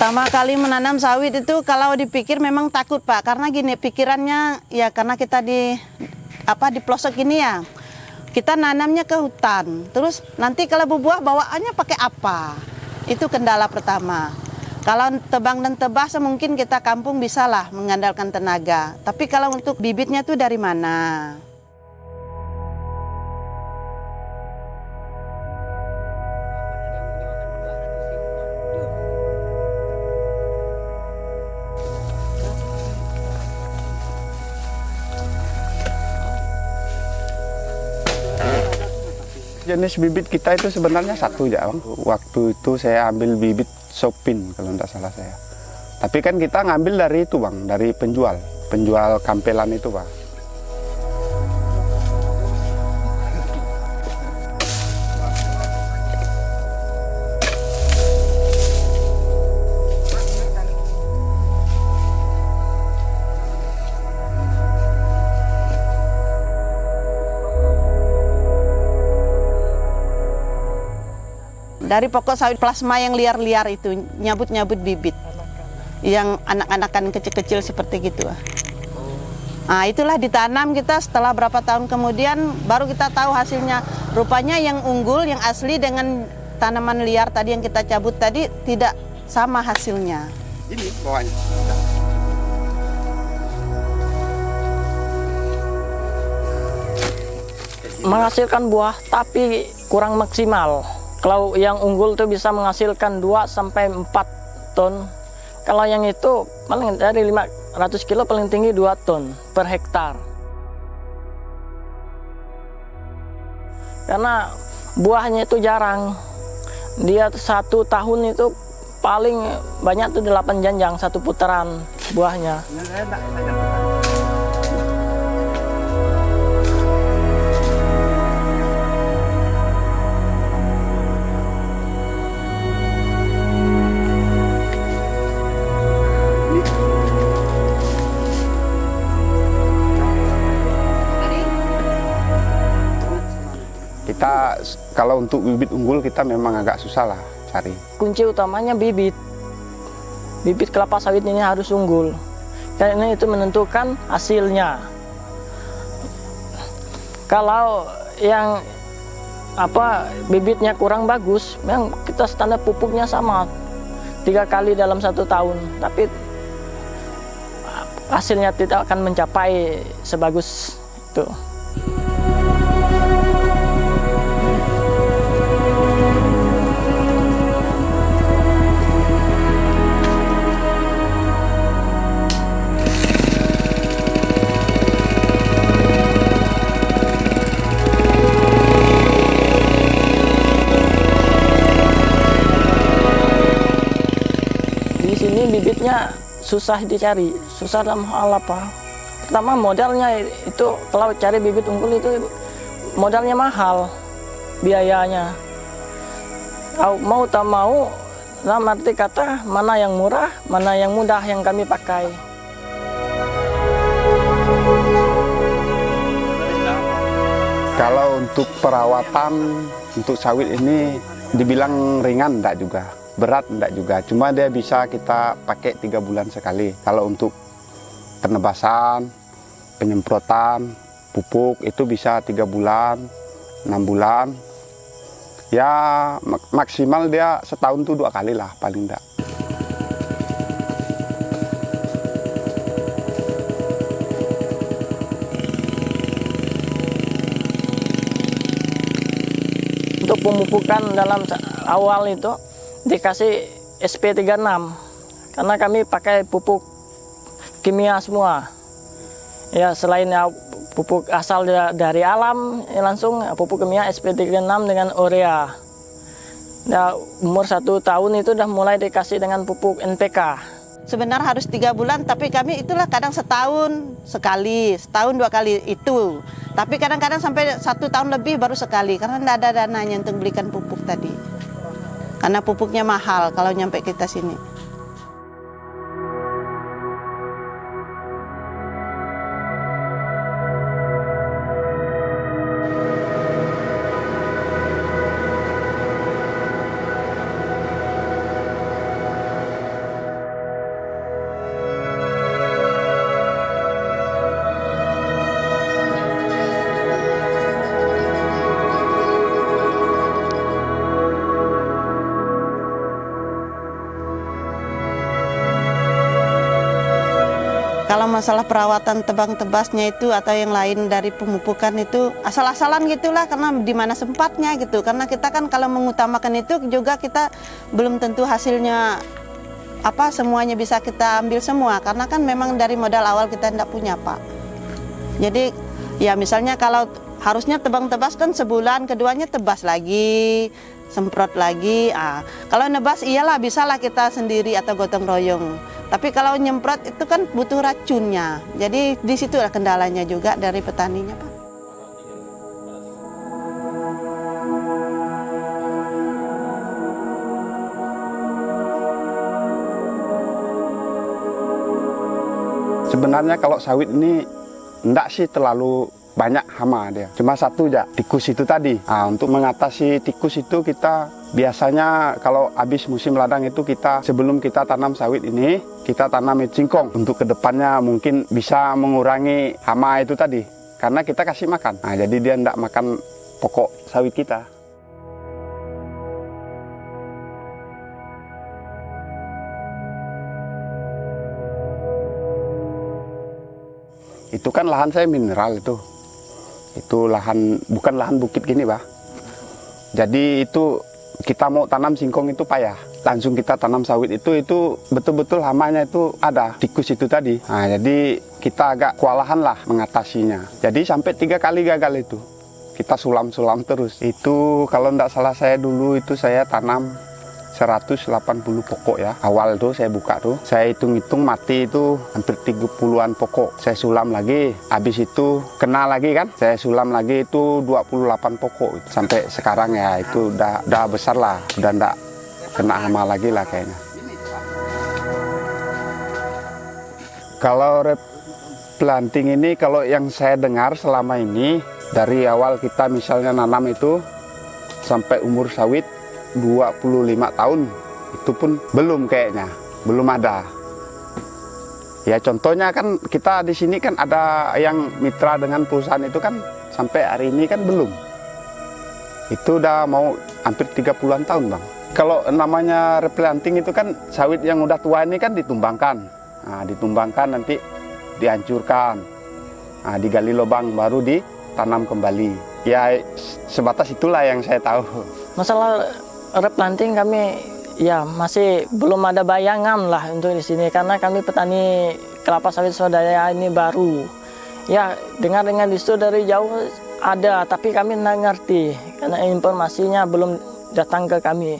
Pertama kali menanam sawit itu kalau dipikir memang takut Pak, karena gini pikirannya ya karena kita di pelosok ini ya, kita nanamnya ke hutan, terus nanti kalau berbuah bawaannya pakai apa? Itu kendala pertama. Kalau tebang dan tebas mungkin kita kampung bisalah mengandalkan tenaga, tapi kalau untuk bibitnya tuh dari mana? Jenis bibit kita itu sebenarnya satu ya Bang. Waktu itu saya ambil bibit Sopin kalau tidak salah saya. Tapi kan kita ngambil dari itu Bang, dari penjual kampelan itu Bang. Dari pokok sawit plasma yang liar-liar itu, nyabut-nyabut bibit. Yang anak-anakan kecil-kecil seperti gitu. Nah itulah ditanam kita, setelah berapa tahun kemudian baru kita tahu hasilnya. Rupanya yang unggul, yang asli dengan tanaman liar tadi yang kita cabut tadi tidak sama hasilnya. Ini bawahnya. Menghasilkan buah tapi kurang maksimal. Kalau yang unggul itu bisa menghasilkan 2 sampai 4 ton. Kalau yang itu paling dari 500 kilo paling tinggi 2 ton per hektar. Karena buahnya itu jarang. Dia 1 tahun itu paling banyak tuh 8 janjang 1 putaran buahnya. Kita kalau untuk bibit unggul kita memang agak susah lah cari. Kunci utamanya bibit. Bibit kelapa sawit ini harus unggul. Karena itu menentukan hasilnya. Kalau yang bibitnya kurang bagus, memang kita standar pupuknya sama 3 kali dalam 1 tahun, tapi hasilnya tidak akan mencapai sebagus itu. Bibitnya susah dicari, susah dalam hal apa? Pertama modalnya itu, kalau cari bibit unggul itu modalnya mahal, biayanya. Mau tak mau, dalam arti kata mana yang murah, mana yang mudah yang kami pakai. Kalau untuk perawatan untuk sawit ini dibilang ringan enggak juga. Berat enggak juga, cuma dia bisa kita pakai 3 bulan sekali. Kalau untuk penebasan, penyemprotan, pupuk itu bisa 3 bulan, 6 bulan. Ya maksimal dia setahun tuh 2 kali lah paling enggak. Untuk pemupukan dalam awal itu dikasih SP36 karena kami pakai pupuk kimia semua ya, selain pupuk asal dari alam ya, langsung pupuk kimia SP36 dengan urea ya, umur 1 tahun itu udah mulai dikasih dengan pupuk NPK. Sebenarnya harus 3 bulan, tapi kami itulah kadang setahun sekali, setahun 2 kali itu. Tapi kadang-kadang sampai 1 tahun lebih baru sekali, karena tidak ada dananya untuk belikan pupuk tadi. Karena pupuknya mahal kalau nyampe kita sini. masalah perawatan tebang-tebasnya itu atau yang lain dari pemupukan itu asal-asalan gitulah, karena di mana sempatnya gitu. Karena kita kan kalau mengutamakan itu juga kita belum tentu hasilnya semuanya bisa kita ambil semua, karena kan memang dari modal awal kita tidak punya Pak. Jadi ya misalnya kalau harusnya tebang-tebas kan sebulan, keduanya tebas lagi, semprot lagi. Kalau nebas iyalah bisalah kita sendiri atau gotong royong. Tapi kalau nyemprot itu kan butuh racunnya. Jadi di situlah kendalanya juga dari petaninya, Pak. Sebenarnya kalau sawit ini enggak sih terlalu banyak hama dia. Cuma satu aja, tikus itu tadi. Untuk mengatasi tikus itu kita biasanya kalau habis musim ladang itu kita sebelum kita tanam sawit ini, kita tanam singkong. Untuk kedepannya mungkin bisa mengurangi hama itu tadi. Karena kita kasih makan. Jadi dia enggak makan pokok sawit kita. Itu kan lahan saya mineral itu. Itu lahan, bukan lahan bukit gini, Bah. Jadi itu kita mau tanam singkong itu payah. Langsung kita tanam sawit itu betul-betul hamanya itu ada, tikus itu tadi. Jadi kita agak kewalahan lah mengatasinya. Jadi sampai 3 kali gagal itu. Kita sulam-sulam terus. Itu kalau enggak salah saya dulu itu saya tanam 180 pokok ya. Awal tuh saya buka tuh, saya hitung-hitung mati itu hampir 30-an pokok. Saya sulam lagi, habis itu kena lagi kan, saya sulam lagi itu 28 pokok. Sampai sekarang ya itu udah besar lah, udah enggak kena hama lagi lah kayaknya. Kalau replanting ini, kalau yang saya dengar selama ini, dari awal kita misalnya nanam itu sampai umur sawit 25 tahun itu pun belum kayaknya, belum ada. Ya contohnya kan kita di sini kan ada yang mitra dengan perusahaan itu kan sampai hari ini kan belum. Itu udah mau hampir 30-an tahun, Bang. Kalau namanya replanting itu kan sawit yang udah tua ini kan ditumbangkan. Ditumbangkan nanti dihancurkan. Digali lubang baru ditanam kembali. Ya sebatas itulah yang saya tahu. Masalah replanting kami ya masih belum ada bayangan lah untuk di sini, karena kami petani kelapa sawit swadaya ini baru. Ya dengar-dengar itu dari jauh ada, tapi kami nggak ngerti karena informasinya belum datang ke kami.